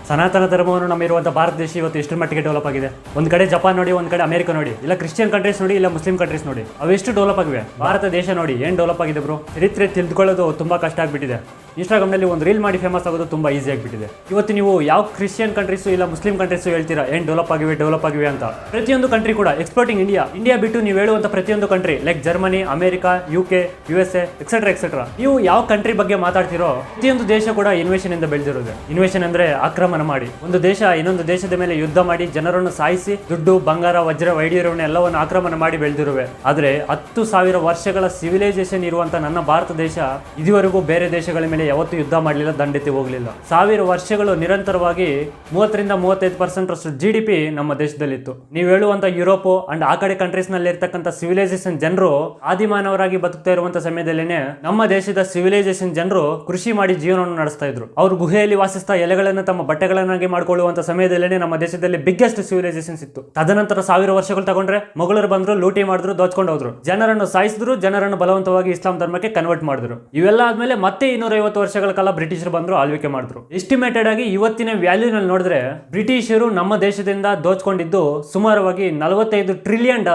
ಸನಾತನ ಧರ್ಮವನ್ನು ನಮ್ಮಿರುವಂಥ ಭಾರತ ದೇಶ ಇವತ್ತು ಎಷ್ಟು ಮಟ್ಟಿಗೆ ಡೆವಲಪ್ ಆಗಿದೆ. ಒಂದು ಕಡೆ ಜಪಾನ್ ನೋಡಿ, ಒಂದು ಕಡೆ ಅಮೆರಿಕ ನೋಡಿ, ಇಲ್ಲ ಕ್ರಿಶ್ಚಿಯನ್ ಕಂಟ್ರೀಸ್ ನೋಡಿ, ಇಲ್ಲ ಮುಸ್ಲಿಂ ಕಂಟ್ರೀಸ್ ನೋಡಿ, ಅವೆಷ್ಟು ಡೆವಲಪ್ ಆಗಿವೆ. ಭಾರತ ದೇಶ ನೋಡಿ ಏನು ಡೆವಲಪ್ ಆಗಿದೆ ಬ್ರೋ. ಚರಿತ್ರೆ ತಿಳಿದುಕೊಳ್ಳೋದು ತುಂಬಾ ಕಷ್ಟ ಆಗಿಬಿಟ್ಟಿದೆ. ಇನ್ಸ್ಟಾಗ್ರಾಮ್ನಲ್ಲಿ ಒಂದು ರೀಲ್ ಮಾಡಿ ಫೇಮಸ್ ಆಗೋದು ತುಂಬ ಈಸಿ ಆಗಿಬಿಟ್ಟಿದೆ. ಇವತ್ತು ನೀವು ಯಾವ ಕ್ರಿಶ್ಚಿಯನ್ ಕಂಟ್ರೀಸು ಇಲ್ಲ ಮುಸ್ಲಿಂ ಕಂಟ್ರೀಸು ಹೇಳ್ತೀರಾ ಏನು ಡೆವಲಪ್ ಆಗಿವೆ ಅಂತ. ಪ್ರತಿಯೊಂದು ಕಂಟ್ರಿ ಕೂಡ ಎಕ್ಸ್ಪೋರ್ಟಿಂಗ್ ಇಂಡಿಯಾ ಬಿಟ್ಟು ನೀವು ಹೇಳುವಂಥ ಪ್ರತಿಯೊಂದು country like Germany, America, UK, USA etcetera ನೀವು ಯಾವ ಕಂಟ್ರಿ ಬಗ್ಗೆ ಮಾತಾಡ್ತಿರೋ ಪ್ರತಿಯೊಂದು ದೇಶ ಕೂಡ ಇನ್ವೆಷನ್ ಇಂದ ಬೆಳೆದಿರೋದು. ಇನ್ವೆಷನ್ ಅಂದ್ರೆ ಆಕ್ರಮಣ ಮಾಡಿ ಒಂದು ದೇಶ ಇನ್ನೊಂದು ದೇಶದ ಮೇಲೆ ಯುದ್ಧ ಮಾಡಿ ಜನರನ್ನು ಸಾಯಿಸಿ ದುಡ್ಡು, ಬಂಗಾರ, ವಜ್ರ, ವೈಢೂರ್ಯವನ್ನ ಎಲ್ಲವನ್ನು ಆಕ್ರಮಣ ಮಾಡಿ ಬೆಳೆದಿರುವೆ. ಆದ್ರೆ 10,000 ವರ್ಷಗಳ ಸಿವಿಲೈಸೇಷನ್ ಇರುವಂತ ನನ್ನ ಭಾರತ ದೇಶ ಇದುವರೆಗೂ ಬೇರೆ ದೇಶಗಳ ಮೇಲೆ ಯಾವತ್ತೂ ಯುದ್ಧ ಮಾಡಲಿಲ್ಲ, ದಂಡೆತ್ತಿ ಹೋಗಲಿಲ್ಲ. 1000 ವರ್ಷಗಳು ನಿರಂತರವಾಗಿ 30-35% ಅಷ್ಟು GDP ನಮ್ಮ ದೇಶದಲ್ಲಿತ್ತು. ನೀವು ಹೇಳುವಂತ ಯುರೋಪ್ ಅಂಡ್ ಆ ಕಡೆ ಕಂಟ್ರೀಸ್ ನಲ್ಲಿ ಇರ್ತಕ್ಕಂಥ ಸಿವಿಲೈಸೇಷನ್ ಜನರು ಆದಿಮಾನವರಾಗಿ ಬದುಕ್ತಾ ಇರುವಂತ ಸಮಯದಲ್ಲೇನೆ ನಮ್ಮ ದೇಶದ ಸಿವಿಲೈಸೇಷನ್ ಜನರು ಕೃಷಿ ಮಾಡಿ ಜೀವನವನ್ನು ನಡೆಸ್ತಾ ಇದ್ರು. ಅವರು ಗುಹೆಯಲ್ಲಿ ವಾಸಿಸ್ತಾ ಎಲೆಗಳನ್ನು ತಮ್ಮ ಬಟ್ಟೆಗಳನ್ನಾಗಿ ಮಾಡ್ಕೊಳ್ಳುವಂತ ಸಮಯದಲ್ಲೇನೆ ನಮ್ಮ ದೇಶದಲ್ಲಿ ಬಿಗ್ಗೆಸ್ಟ್ ಸಿವಿಲೈಸೇಷನ್ಸ್ ಇತ್ತು. ತದನಂತರ 1000 ವರ್ಷಗಳು ತಗೊಂಡ್ರೆ ಮೊಘಲರು ಬಂದ್ರು, ಲೂಟಿ ಮಾಡಿದ್ರು, ದೋಚ್ಕೊಂಡು ಹೋದ್ರು, ಜನರನ್ನು ಸಾಯಿಸಿದ್ರು, ಜನರನ್ನು ಬಲವಂತವಾಗಿ ಇಸ್ಲಾಂ ಧರ್ಮಕ್ಕೆ ಕನ್ವರ್ಟ್ ಮಾಡಿದ್ರು. ಇವೆಲ್ಲ ಆದ್ಮೇಲೆ ಮತ್ತೆ 250 ವರ್ಷಗಳ ಕಾಲ ಬ್ರಿಟಿಷರು ಬಂದ್ರು, ಆಳ್ವಿಕೆ ಮಾಡಿದ್ರು. ಎಸ್ಟಿಮೇಟೆಡ್ ಆಗಿ ಇವತ್ತಿನ ವ್ಯಾಲ್ಯೂನಲ್ಲಿ ನೋಡಿದ್ರೆ ಬ್ರಿಟಿಷರು ನಮ್ಮ ದೇಶದಿಂದ ದೋಚ್ಕೊಂಡಿದ್ದು ಸುಮಾರವಾಗಿ $45 ಟ್ರಿಲಿಯನ್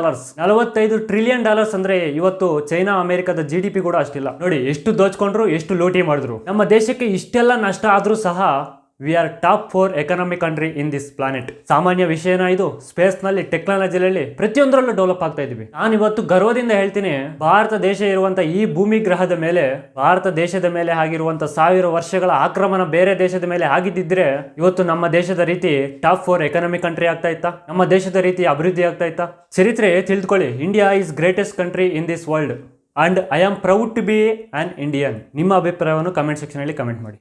ಅಂದ್ರೆ ಇವತ್ತು ಚೈನಾ, ಅಮೆರಿಕದ GDP ಕೂಡ ಅಷ್ಟಿಲ್ಲ. ನೋಡಿ ಎಷ್ಟು ದೋಚ್ಕೊಂಡ್ರು, ಎಷ್ಟು ಲೂಟಿ ಮಾಡಿದ್ರು. ನಮ್ಮ ದೇಶಕ್ಕೆ ಇಷ್ಟೆಲ್ಲ ನಷ್ಟ ಆದ್ರೂ ಸಹ we are top 4 economic country in this planet. ಸಾಮಾನ್ಯ ವಿಷಯನ ಇದು. ಸ್ಪೇಸ್ ನಲ್ಲಿ, ಟೆಕ್ನಾಲಜಿಯಲ್ಲಿ ಪ್ರತಿಯೊಂದರಲ್ಲೂ ಡೆವಲಪ್ ಆಗ್ತಾ ಇದೀವಿ. ನಾನು ಇವತ್ತು ಗರ್ವದಿಂದ ಹೇಳ್ತೀನಿ, ಭಾರತ ದೇಶ ಇರುವಂತ ಈ ಭೂಮಿ ಗ್ರಹದ ಮೇಲೆ, ಭಾರತ ದೇಶದ ಮೇಲೆ ಆಗಿರುವಂತ 1000 ವರ್ಷಗಳ ಆಕ್ರಮಣ ಬೇರೆ ದೇಶದ ಮೇಲೆ ಆಗಿದ್ದಿದ್ರೆ ಇವತ್ತು ನಮ್ಮ ದೇಶದ ರೀತಿ ಟಾಪ್ 4 ಎಕನಾಮಿಕ್ ಕಂಟ್ರಿ ಆಗ್ತಾ ಇತ್ತಾ? ನಮ್ಮ ದೇಶದ ರೀತಿ ಅಭಿವೃದ್ಧಿ ಆಗ್ತಾ ಇತ್ತಾ? ಚರಿತ್ರೆ ತಿಳಿದುಕೊಳ್ಳಿ. India is greatest country in this world and I am proud to be an Indian. ನಿಮ್ಮ ಅಭಿಪ್ರಾಯವನ್ನು ಕಮೆಂಟ್ ಸೆಕ್ಷನ್ ಅಲ್ಲಿ ಕಮೆಂಟ್ ಮಾಡಿ.